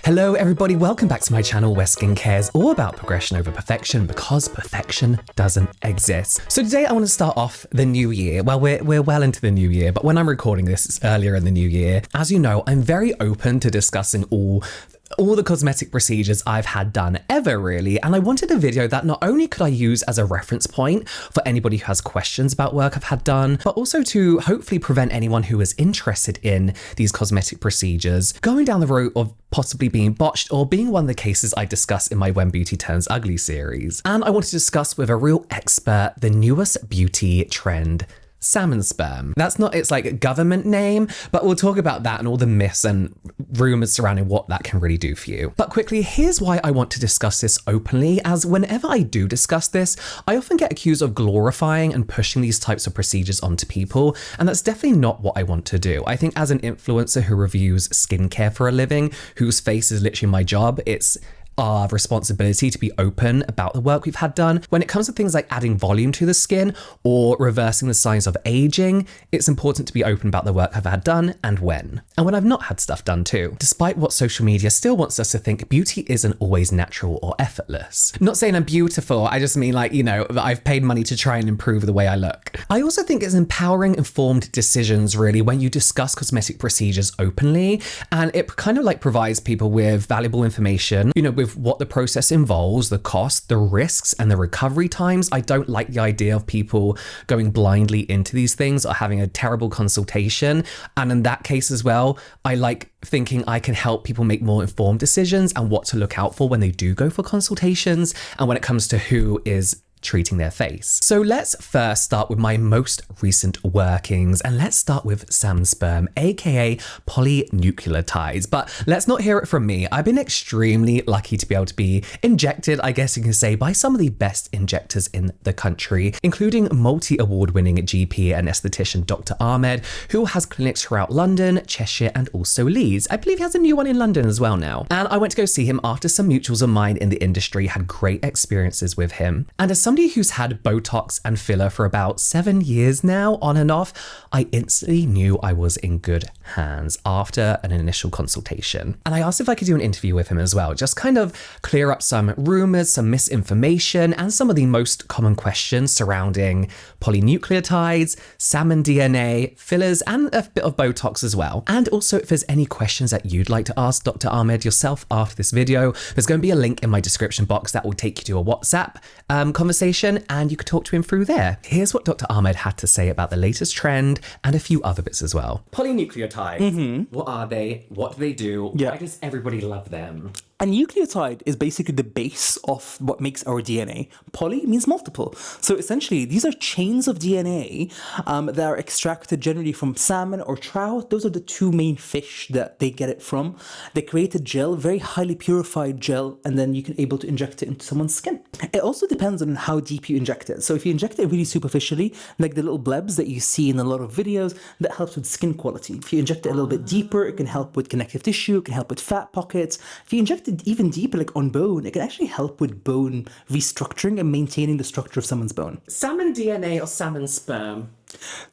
Hello everybody, welcome back to my channel where skincare is all about progression over perfection because perfection doesn't exist. So today I want to start off the new year. Well, we're well into the new year, but when I'm recording this, it's earlier in the new year. As you know, I'm very open to discussing all the cosmetic procedures I've had done ever, really. And I wanted a video that not only could I use as a reference point for anybody who has questions about work I've had done, but also to hopefully prevent anyone who is interested in these cosmetic procedures going down the route of possibly being botched or being one of the cases I discuss in my When Beauty Turns Ugly series. And I want to discuss with a real expert the newest beauty trend, salmon sperm. That's not its like government name, but we'll talk about that and all the myths and rumors surrounding what that can really do for you. But quickly, here's why I want to discuss this openly, as whenever I do discuss this, I often get accused of glorifying and pushing these types of procedures onto people, and that's definitely not what I want to do. I think as an influencer who reviews skincare for a living, whose face is literally my job, it's our responsibility to be open about the work we've had done. When it comes to things like adding volume to the skin or reversing the signs of aging, it's important to be open about the work I've had done and when. And when I've not had stuff done too. Despite what social media still wants us to think, beauty isn't always natural or effortless. Not saying I'm beautiful, I just mean like, you know, that I've paid money to try and improve the way I look. I also think it's empowering informed decisions really when you discuss cosmetic procedures openly, and it kind of like provides people with valuable information, you know, with what the process involves, the cost, the risks, and the recovery times. I don't like the idea of people going blindly into these things or having a terrible consultation. And in that case as well, I like thinking I can help people make more informed decisions and what to look out for when they do go for consultations and when it comes to who is treating their face. So let's first start with my most recent workings, and let's start with salmon sperm, aka polynucleotides. But let's not hear it from me. I've been extremely lucky to be able to be injected, I guess you can say, by some of the best injectors in the country, including multi-award winning GP and aesthetician Dr Ahmed, who has clinics throughout London, Cheshire, and also Leeds. I believe he has a new one in London as well now. And I went to go see him after some mutuals of mine in the industry had great experiences with him. And as somebody who's had Botox and filler for about 7 years now, on and off, I instantly knew I was in good hands after an initial consultation. And I asked if I could do an interview with him as well, just kind of clear up some rumors, some misinformation, and some of the most common questions surrounding polynucleotides, salmon DNA, fillers, and a bit of Botox as well. And also, if there's any questions that you'd like to ask Dr. Ahmed yourself after this video, there's going to be a link in my description box that will take you to a WhatsApp conversation, and you could talk to him through there. Here's what Dr. Ahmed had to say about the latest trend and a few other bits as well. Polynucleotides, what are they? What do they do? Yeah. Why does everybody love them? A nucleotide is basically the base of what makes our DNA. Poly means multiple. So essentially, these are chains of DNA that are extracted generally from salmon or trout. Those are the two main fish that they get it from. They create a gel, very highly purified gel, and then you can able to inject it into someone's skin. It also depends on how deep you inject it. So if you inject it really superficially, like the little blebs that you see in a lot of videos, that helps with skin quality. If you inject it a little bit deeper, it can help with connective tissue, it can help with fat pockets. If you inject it even deeper, like on bone, it can actually help with bone restructuring and maintaining the structure of someone's bone. Salmon DNA or salmon sperm?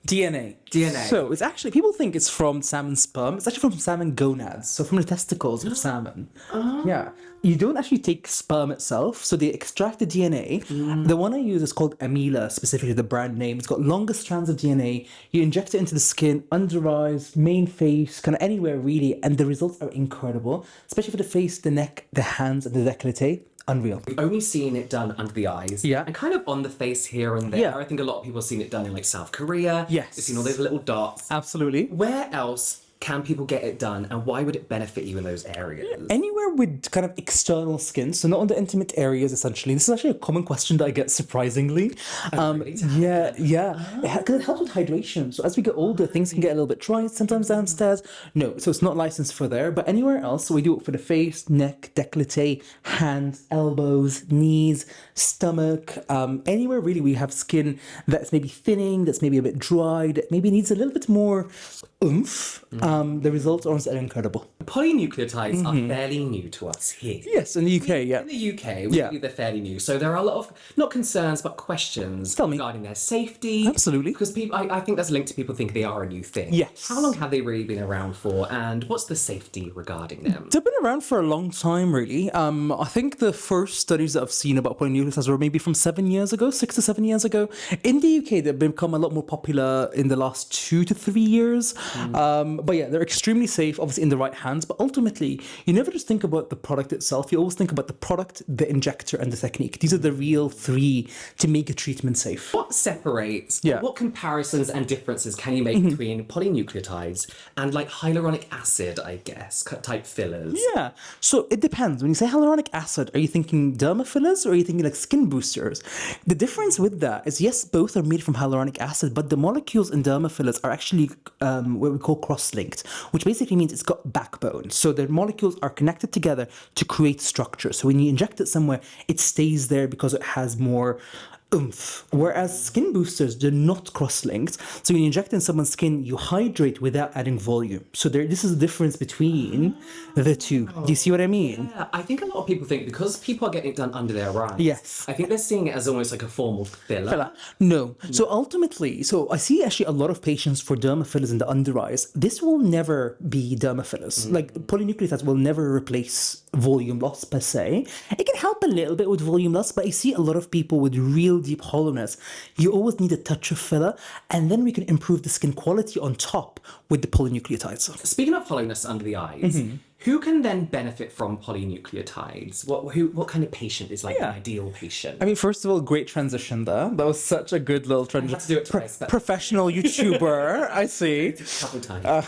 DNA. DNA. So it's actually, people think it's from salmon sperm. It's actually from salmon gonads, so from the testicles of salmon. Yeah. You don't actually take sperm itself, so they extract the DNA. The one I use is called Amila, specifically the brand name. It's got longer strands of DNA. You inject it into the skin, under eyes, main face, kind of anywhere really, and the results are incredible, especially for the face, the neck, the hands, and the décolleté. Unreal. We've only seen it done under the eyes. Yeah. And kind of on the face here and there. Yeah. I think a lot of people have seen it done in like South Korea. Yes. They've seen all those little dots. Absolutely. Where else can people get it done, and why would it benefit you in those areas? Anywhere with kind of external skin, so not on the intimate areas essentially. This is actually a common question that I get surprisingly. Yeah. Because it helps with hydration. So as we get older, things can get a little bit dry sometimes downstairs. No, so it's not licensed for there, but anywhere else. So we do it for the face, neck, décolleté, hands, elbows, knees, stomach, anywhere really we have skin that's maybe thinning, that's maybe a bit dry, that maybe needs a little bit more oomph. The results are incredible. Polynucleotides are fairly new to us here. Yes, in the UK, yeah. In the UK, we believe they're fairly new. So there are a lot of, not concerns, but questions regarding their safety. Absolutely. Because people, I think that's linked to people thinking they are a new thing. Yes. How long have they really been around for, and what's the safety regarding them? They've been around for a long time, really. I think the first studies that I've seen about polynucleotides were maybe from 7 years ago, 6 to 7 years ago. In the UK, they've become a lot more popular in the last 2 to 3 years. But yeah, they're extremely safe, obviously in the right hands. But ultimately, you never just think about the product itself. You always think about the product, the injector, and the technique. These are the real three to make a treatment safe. What separates, Yeah. what comparisons and differences can you make between polynucleotides and like hyaluronic acid, I guess, type fillers? Yeah, so it depends. When you say hyaluronic acid, are you thinking derma fillers or are you thinking like skin boosters? The difference with that is, yes, both are made from hyaluronic acid, but the molecules in derma fillers are actually what we call cross-linked, which basically means it's got backbone. So the molecules are connected together to create structure. So when you inject it somewhere, it stays there because it has more oomph. Whereas skin boosters, they're not cross-linked. So when you inject in someone's skin, you hydrate without adding volume. So this is the difference between the two. Do you see what I mean? Yeah, I think a lot of people think because people are getting it done under their eyes. Yes. I think they're seeing it as almost like a formal filler. No. So ultimately, I see actually a lot of patients for derma fillers in the under eyes. This will never be derma fillers. Like polynucleotides will never replace volume loss per se. It can help a little bit with volume loss, but I see a lot of people with real deep hollowness. You always need a touch of filler, and then we can improve the skin quality on top with the polynucleotides. Speaking of hollowness under the eyes, who can then benefit from polynucleotides? What kind of patient is like an ideal patient? I mean, first of all, great transition there. That was such a good little transition. to do it twice, but- Professional YouTuber, I see. A couple times.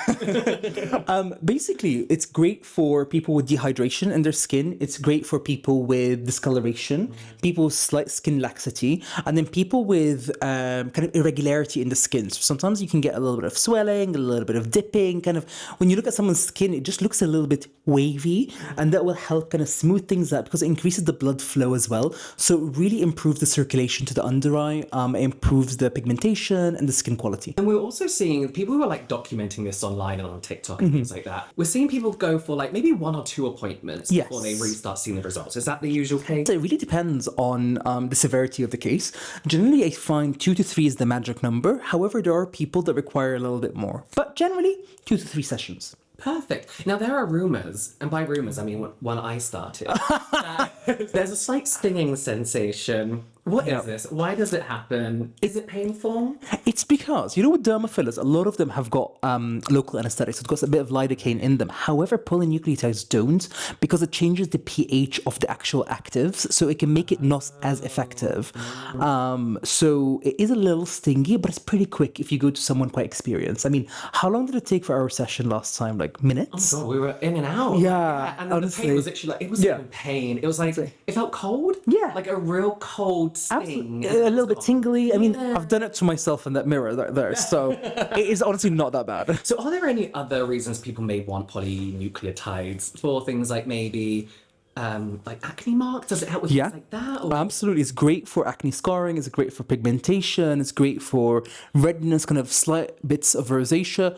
Basically, it's great for people with dehydration in their skin. It's great for people with discoloration, people with slight skin laxity, and then people with kind of irregularity in the skin. So sometimes you can get a little bit of swelling, a little bit of dipping. Kind of when you look at someone's skin, it just looks a little bit wavy, and that will help kind of smooth things out because it increases the blood flow as well. So it really improves the circulation to the under eye, it improves the pigmentation and the skin quality. And we're also seeing people who are like documenting this online and on TikTok and things like that. We're seeing people go for like maybe 1 or 2 appointments before they really start seeing the results. Is that the usual case? So it really depends on the severity of the case. Generally, I find 2 to 3 is the magic number. However, there are people that require a little bit more. But generally, 2 to 3 sessions. Perfect. Now, there are rumours, and by rumours, I mean when I started, that there's a slight stinging sensation. What is this? Why does it happen? Is it painful? It's because, with derma fillers, a lot of them have got local anesthetics. It's got a bit of lidocaine in them. However, polynucleotides don't, because it changes the pH of the actual actives, so it can make it not as effective. So it is a little stingy, but it's pretty quick if you go to someone quite experienced. I mean, how long did it take for our session last time? Like minutes? Oh, we were in and out. Yeah, And honestly. the pain was actually like, it wasn't even pain. It was like, it felt cold. Yeah. Like a real cold sting. Absolutely. A little bit tingly. I mean, I've done it to myself in that mirror there, so it is honestly not that bad. So are there any other reasons people may want polynucleotides for things like maybe like acne marks? Does it help with things like that? Or? Absolutely. It's great for acne scarring. It's great for pigmentation. It's great for redness, kind of slight bits of rosacea.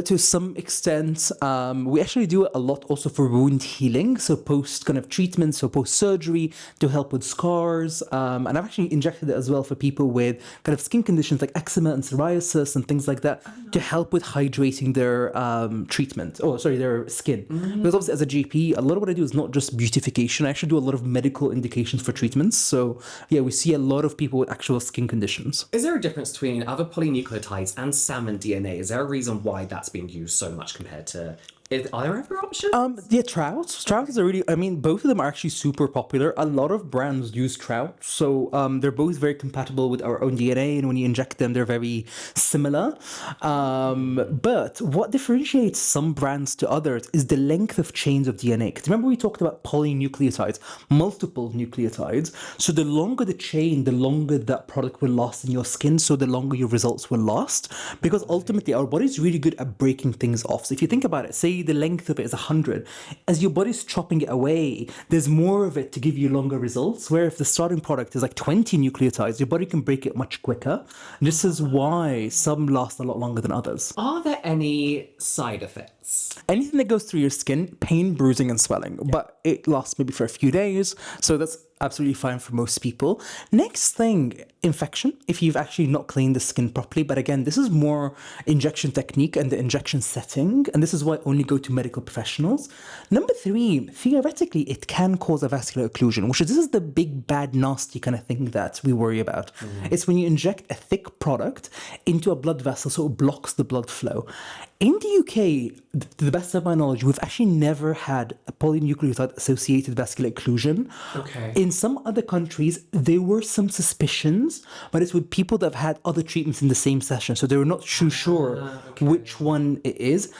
To some extent, we actually do it a lot also for wound healing, so post kind of treatment, so post surgery to help with scars. And I've actually injected it as well for people with kind of skin conditions like eczema and psoriasis and things like that to help with hydrating their their skin. Because obviously as a GP, a lot of what I do is not just beautification. I actually do a lot of medical indications for treatments. So yeah, we see a lot of people with actual skin conditions. Is there a difference between other polynucleotides and salmon DNA? Is there a reason why that's being used so much compared to... Are there other options? Trout. Trout is both of them are actually super popular. A lot of brands use trout. So they're both very compatible with our own DNA. And when you inject them, they're very similar. But what differentiates some brands to others is the length of chains of DNA. Because remember we talked about polynucleotides, multiple nucleotides. So the longer the chain, the longer that product will last in your skin. So the longer your results will last. Because ultimately our body is really good at breaking things off. So if you think about it, say say the length of it is 100, as your body's chopping it away, there's more of it to give you longer results. Where if the starting product is like 20 nucleotides, your body can break it much quicker. And this is why some last a lot longer than others. Are there any side effects? Anything that goes through your skin, pain, bruising, and swelling, but it lasts maybe for a few days, so that's absolutely fine for most people. Next thing, infection, if you've actually not cleaned the skin properly. But again, this is more injection technique and the injection setting, and this is why I only go to medical professionals. Number 3, theoretically, it can cause a vascular occlusion, which is this is the big, bad, nasty kind of thing that we worry about. It's when you inject a thick product into a blood vessel so it blocks the blood flow. In the UK, to the best of my knowledge, we've actually never had a polynucleotide-associated vascular occlusion. Okay. In some other countries, there were some suspicions, but it's with people that have had other treatments in the same session, so they were not too sure which one it is.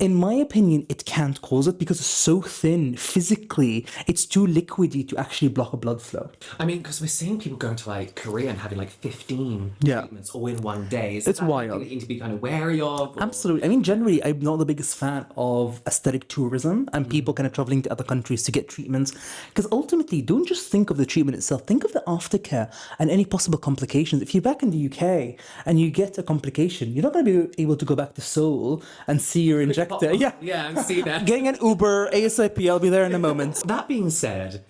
In my opinion, it can't cause it because it's so thin physically. It's too liquidy to actually block a blood flow. I mean, because we're seeing people going to like Korea and having like 15 Yeah. treatments all in one day. Is It's that wild. something that you need to be kind of wary of? Or- Absolutely. I mean, generally, I'm not the biggest fan of aesthetic tourism and people kind of traveling to other countries to get treatments. Because ultimately, don't just think of the treatment itself, think of the aftercare and any possible complications. If you're back in the UK and you get a complication, you're not going to be able to go back to Seoul and see your injector. Yeah. Yeah, I see that. Getting an Uber ASAP, I'll be there in a moment. That being said,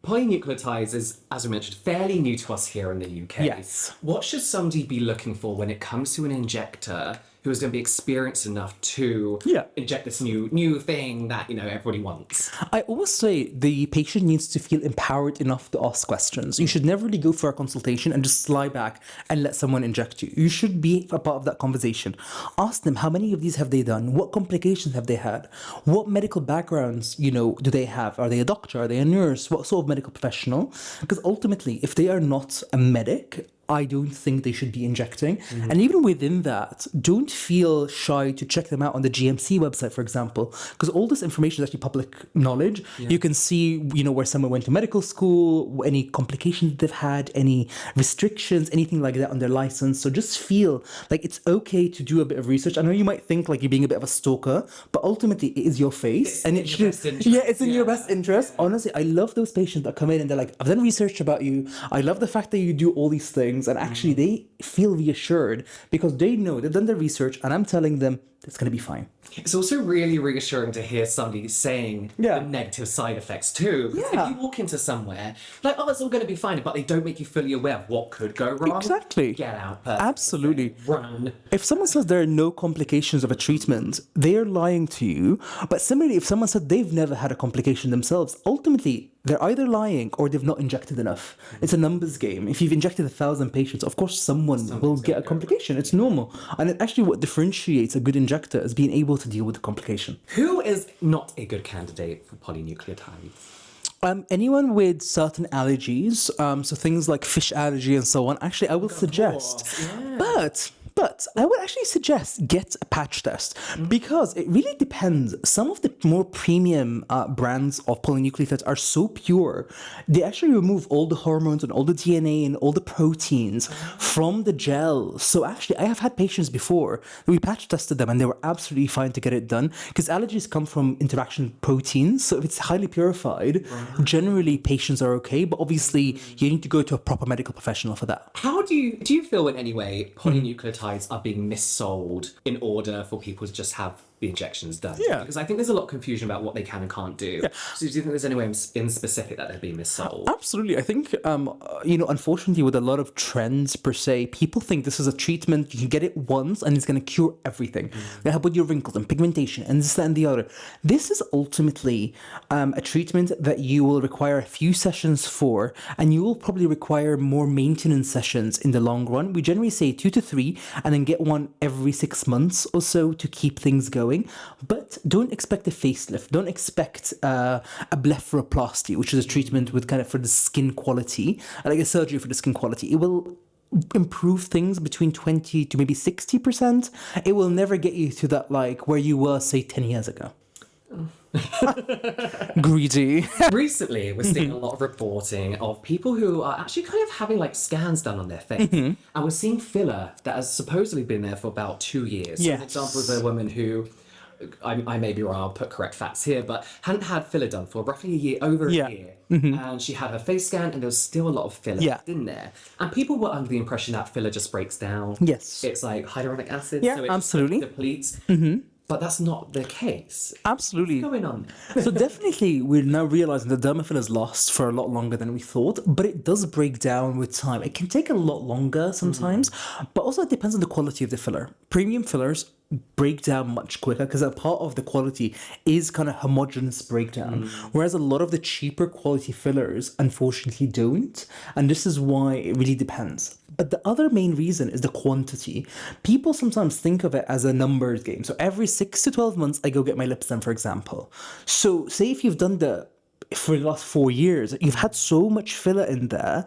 polynucleotides is, as we mentioned, fairly new to us here in the UK. Yes. What should somebody be looking for when it comes to an injector who is going to be experienced enough to inject this new thing that, you know, everybody wants? I always say the patient needs to feel empowered enough to ask questions. You should never really go for a consultation and just lie back and let someone inject you. You should be a part of that conversation. Ask them how many of these have they done? What complications have they had? What medical backgrounds, you know, do they have? Are they a doctor? Are they a nurse? What sort of medical professional? Because ultimately, if they are not a medic, I don't think they should be injecting. And even within that, don't feel shy to check them out on the GMC website, for example, because all this information is actually public knowledge. You can see, you know, where someone went to medical school, any complications they've had, any restrictions, anything like that on their license. So just feel like it's okay to do a bit of research. I know you might think like you're being a bit of a stalker, but ultimately it is your face. And it should, it's in your best interest. Honestly, I love those patients that come in and they're like, I've done research about you. I love the fact that you do all these things. And actually they feel reassured because they know they've done their research and I'm telling them it's going to be fine. It's also really reassuring to hear somebody saying the negative side effects too. Because if you walk into somewhere, like, oh, it's all going to be fine, but they don't make you fully aware of what could go wrong. Exactly. Get out. Absolutely. Run. If someone says there are no complications of a treatment, they are lying to you. But similarly, if someone said they've never had a complication themselves, ultimately, they're either lying or they've not injected enough. It's a numbers game. If you've injected 1,000 patients, of course, someone will get a complication. It's normal. And it actually what differentiates a good injector is being able to deal with the complication. Who is not a good candidate for polynucleotides? Anyone with certain allergies, so things like fish allergy and so on, actually I will suggest. But I would actually suggest get a patch test because it really depends. Some of the more premium brands of polynucleotides are so pure, they actually remove all the hormones and all the DNA and all the proteins from the gel. So actually, I have had patients before, we patch tested them and they were absolutely fine to get it done because allergies come from interaction proteins. So if it's highly purified, generally patients are okay, but obviously you need to go to a proper medical professional for that. How do you feel in any way polynucleotides are being missold in order for people to just have the injections done? Because I think there's a lot of confusion about what they can and can't do. So do you think there's any way in specific that they're being missold? Absolutely. I think, unfortunately, with a lot of trends per se, people think this is a treatment, you can get it once and it's going to cure everything. They help with your wrinkles and pigmentation and this, that, and the other. This is ultimately a treatment that you will require a few sessions for, and you will probably require more maintenance sessions in the long run. We generally say 2 to 3, and then get one every 6 months or so to keep things going. But don't expect a facelift. Don't expect a blepharoplasty, which is a treatment with kind of for the skin quality, like a surgery for the skin quality. It will improve things between 20 to maybe 60%. It will never get you to that, like where you were, say, 10 years ago. Greedy. Recently, we're seeing a lot of reporting of people who are actually kind of having like scans done on their face. And we're seeing filler that has supposedly been there for about 2 years. So an example is a woman who I may be wrong, I'll put correct facts here, but hadn't had filler done for roughly a year, over a year. And she had her face scan and there was still a lot of filler in there. And people were under the impression that filler just breaks down. Yes. It's like hyaluronic acid, Yeah, so it absolutely. just depletes. But that's not the case. Absolutely. What's going on there? So definitely we're now realizing that derma fillers last for a lot longer than we thought, but it does break down with time. It can take a lot longer sometimes, but also it depends on the quality of the filler. Premium fillers break down much quicker because a part of the quality is kind of homogeneous breakdown, whereas a lot of the cheaper quality fillers unfortunately don't, and this is why it really depends. But the other main reason is the quantity. People sometimes think of it as a numbers game. So every 6 to 12 months, I go get my lips done, for example. So say if you've done for the last 4 years, you've had so much filler in there,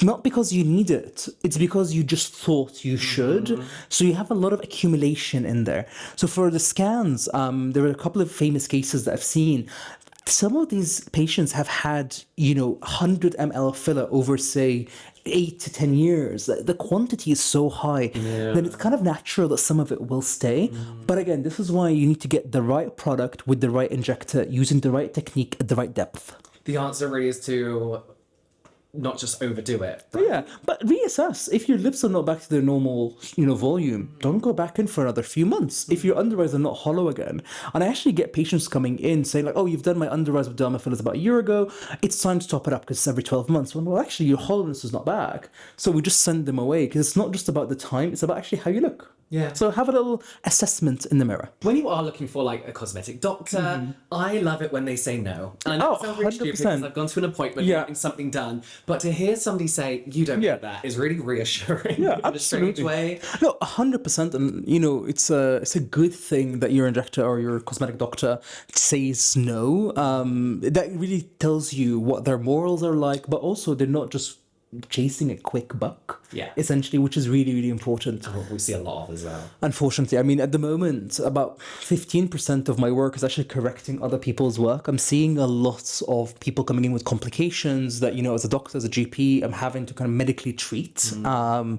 not because you need it, it's because you just thought you should. So you have a lot of accumulation in there. So for the scans, there were a couple of famous cases that I've seen. Some of these patients have had, 100 ml filler over, say, 8 to 10 years. The quantity is so high that it's kind of natural that some of it will stay. But again, this is why you need to get the right product with the right injector, using the right technique at the right depth. The answer really is to not just overdo it. Yeah, but reassess. If your lips are not back to their normal, volume, don't go back in for another few months. If your under eyes are not hollow again. And I actually get patients coming in saying like, oh, you've done my under eyes with derma fillers about a year ago. It's time to top it up because it's every 12 months. Well, actually, your hollowness is not back. So we just send them away because it's not just about the time. It's about actually how you look. Yeah. So have a little assessment in the mirror. When you are looking for like a cosmetic doctor, I love it when they say no. And I know it sounds really stupid because I've gone to an appointment getting something done, but to hear somebody say you don't get that is really reassuring. Yeah, in a strange way. No, 100%, and it's a good thing that your injector or your cosmetic doctor says no. That really tells you what their morals are like, but also they're not just chasing a quick buck, essentially, which is really, really important. We see a lot of as well. Unfortunately, I mean, at the moment, about 15% of my work is actually correcting other people's work. I'm seeing a lot of people coming in with complications that, as a doctor, as a GP, I'm having to kind of medically treat. So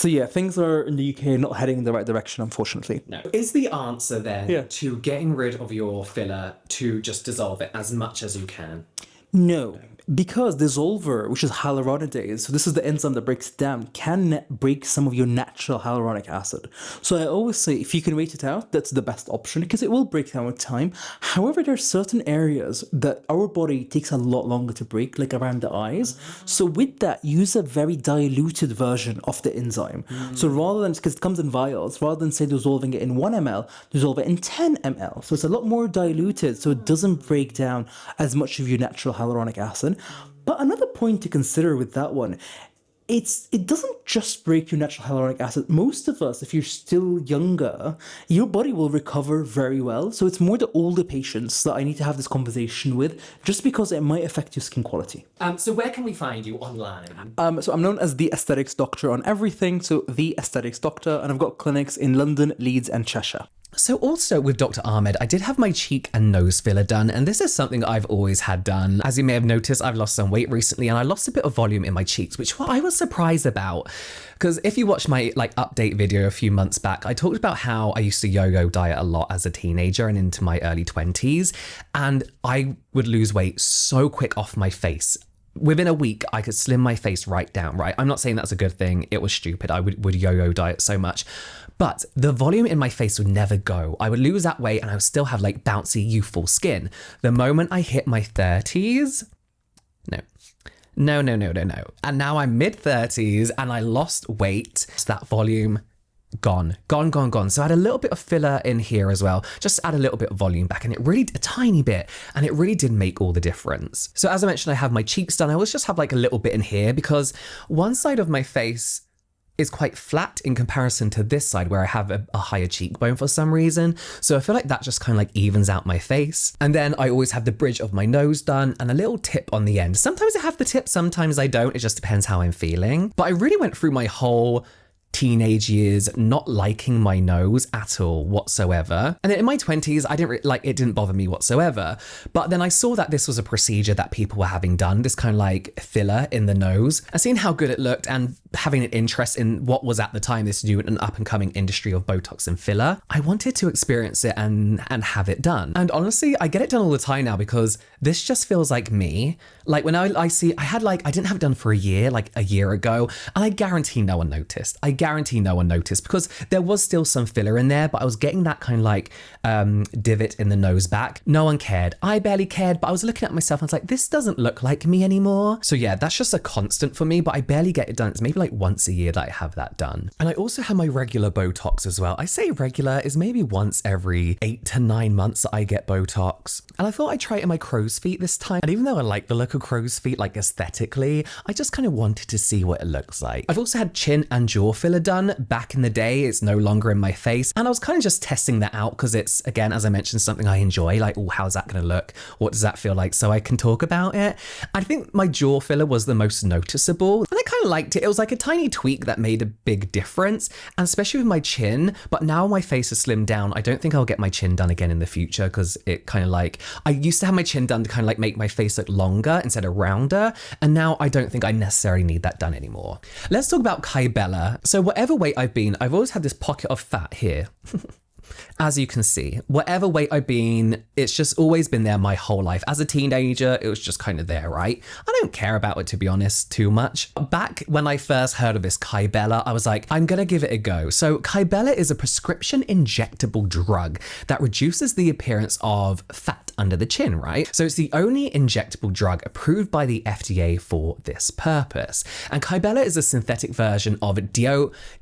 yeah, things are in the UK not heading in the right direction, unfortunately. No. Is the answer then to getting rid of your filler to just dissolve it as much as you can? No, because dissolver, which is hyaluronidase, so this is the enzyme that breaks it down, can break some of your natural hyaluronic acid. So I always say if you can wait it out, that's the best option because it will break down with time. However, there are certain areas that our body takes a lot longer to break, like around the eyes. So with that, use a very diluted version of the enzyme. So rather than, because it comes in vials, rather than say dissolving it in 1 ml, dissolve it in 10 ml. So it's a lot more diluted, so it doesn't break down as much of your natural hyaluronic acid. But another point to consider with that one, it doesn't just break your natural hyaluronic acid. Most of us, if you're still younger, your body will recover very well. So it's more the older patients that I need to have this conversation with, just because it might affect your skin quality. So where can we find you online? So I'm known as the Aesthetics Doctor on everything. So the Aesthetics Doctor, and I've got clinics in London, Leeds, and Cheshire. So also with Dr. Ahmed, I did have my cheek and nose filler done, and this is something I've always had done. As you may have noticed, I've lost some weight recently and I lost a bit of volume in my cheeks, which I was surprised about. Because if you watch my update video a few months back, I talked about how I used to yo-yo diet a lot as a teenager and into my early 20s, and I would lose weight so quick off my face. Within a week, I could slim my face right down, right? I'm not saying that's a good thing. It was stupid. I would yo-yo diet so much. But the volume in my face would never go. I would lose that weight and I would still have bouncy, youthful skin. The moment I hit my 30s, no. And now I'm mid-30s and I lost weight. So that volume, gone. So I had a little bit of filler in here as well, just to add a little bit of volume back, and it really, a tiny bit, and it really did make all the difference. So as I mentioned, I have my cheeks done. I always just have a little bit in here because one side of my face is quite flat in comparison to this side where I have a higher cheekbone for some reason. So I feel like that just kind of evens out my face. And then I always have the bridge of my nose done and a little tip on the end. Sometimes I have the tip, sometimes I don't. It just depends how I'm feeling. But I really went through my whole teenage years not liking my nose at all whatsoever. And then in my 20s, I didn't it didn't bother me whatsoever. But then I saw that this was a procedure that people were having done, this kind of filler in the nose, and seeing how good it looked and having an interest in what was at the time this new and up and coming industry of Botox and filler, I wanted to experience it and have it done. And honestly, I get it done all the time now because this just feels like me. Like when I didn't have it done for a year, like a year ago, and I guarantee no one noticed. I guarantee no one noticed because there was still some filler in there, but I was getting that kind of like divot in the nose back. No one cared. I barely cared, but I was looking at myself and I was like, this doesn't look like me anymore. So yeah, that's just a constant for me, but I barely get it done. It's maybe like once a year that I have that done. And I also have my regular Botox as well. I say regular is maybe once every 8 to 9 months that I get Botox. And I thought I'd try it in my crow's feet this time. And even though I like the look of crow's feet, like aesthetically, I just kind of wanted to see what it looks like. I've also had chin and jaw filler done back in the day. It's no longer in my face. And I was kind of just testing that out because it's, again, as I mentioned, something I enjoy. Like, oh, how's that going to look? What does that feel like? So I can talk about it. I think my jaw filler was the most noticeable. And I kind of liked it. It was like a tiny tweak that made a big difference, and especially with my chin. But now my face is slimmed down. I don't think I'll get my chin done again in the future because it kind of like, I used to have my chin done to kind of like make my face look longer instead of rounder. And now I don't think I necessarily need that done anymore. Let's talk about Kybella. So whatever weight I've been, I've always had this pocket of fat here. As you can see, whatever weight I've been, it's just always been there my whole life. As a teenager, it was just kind of there, right? I don't care about it, to be honest, too much. Back when I first heard of this Kybella, I was like, I'm gonna give it a go. So Kybella is a prescription injectable drug that reduces the appearance of fat under the chin, right? So it's the only injectable drug approved by the FDA for this purpose. And Kybella is a synthetic version of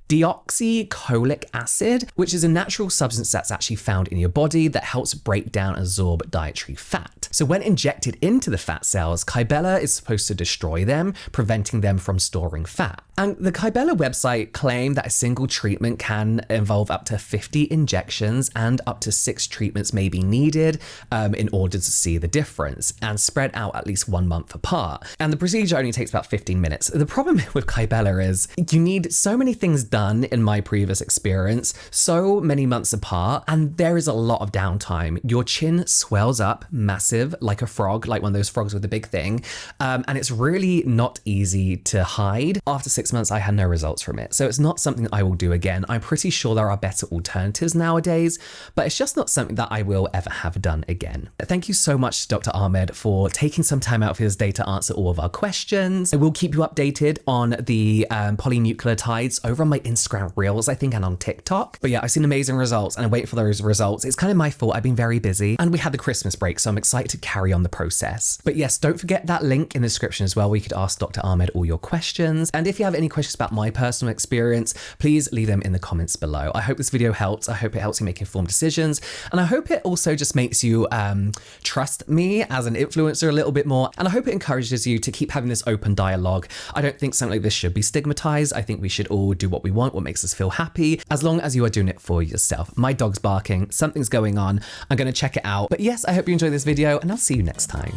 deoxycholic acid, which is a natural substance that's actually found in your body that helps break down and absorb dietary fat. So when injected into the fat cells, Kybella is supposed to destroy them, preventing them from storing fat. And the Kybella website claimed that a single treatment can involve up to 50 injections and up to 6 treatments may be needed in order to see the difference, and spread out at least 1 month apart. And the procedure only takes about 15 minutes. The problem with Kybella is you need so many things done in my previous experience, so many months apart, and there is a lot of downtime. Your chin swells up massive like a frog, like one of those frogs with a big thing, and it's really not easy to hide. After 6 months, I had no results from it. So it's not something I will do again. I'm pretty sure there are better alternatives nowadays, but it's just not something that I will ever have done again. Thank you so much, Dr. Ahmed, for taking some time out for his day to answer all of our questions. I will keep you updated on the polynucleotides over on my Instagram Reels, I think, and on TikTok. But yeah, I've seen amazing results and I wait for those results. It's kind of my fault. I've been very busy and we had the Christmas break, so I'm excited to carry on the process. But yes, don't forget that link in the description as well, where you could ask Dr. Ahmed all your questions. And if you have any questions about my personal experience, please leave them in the comments below. I hope this video helps. I hope it helps you make informed decisions. And I hope it also just makes you trust me as an influencer a little bit more. And I hope it encourages you to keep having this open dialogue. I don't think something like this should be stigmatized. I think we should all do what we want, what makes us feel happy, as long as you are doing it for yourself. My dog's barking, something's going on. I'm going to check it out. But yes, I hope you enjoyed this video and I'll see you next time.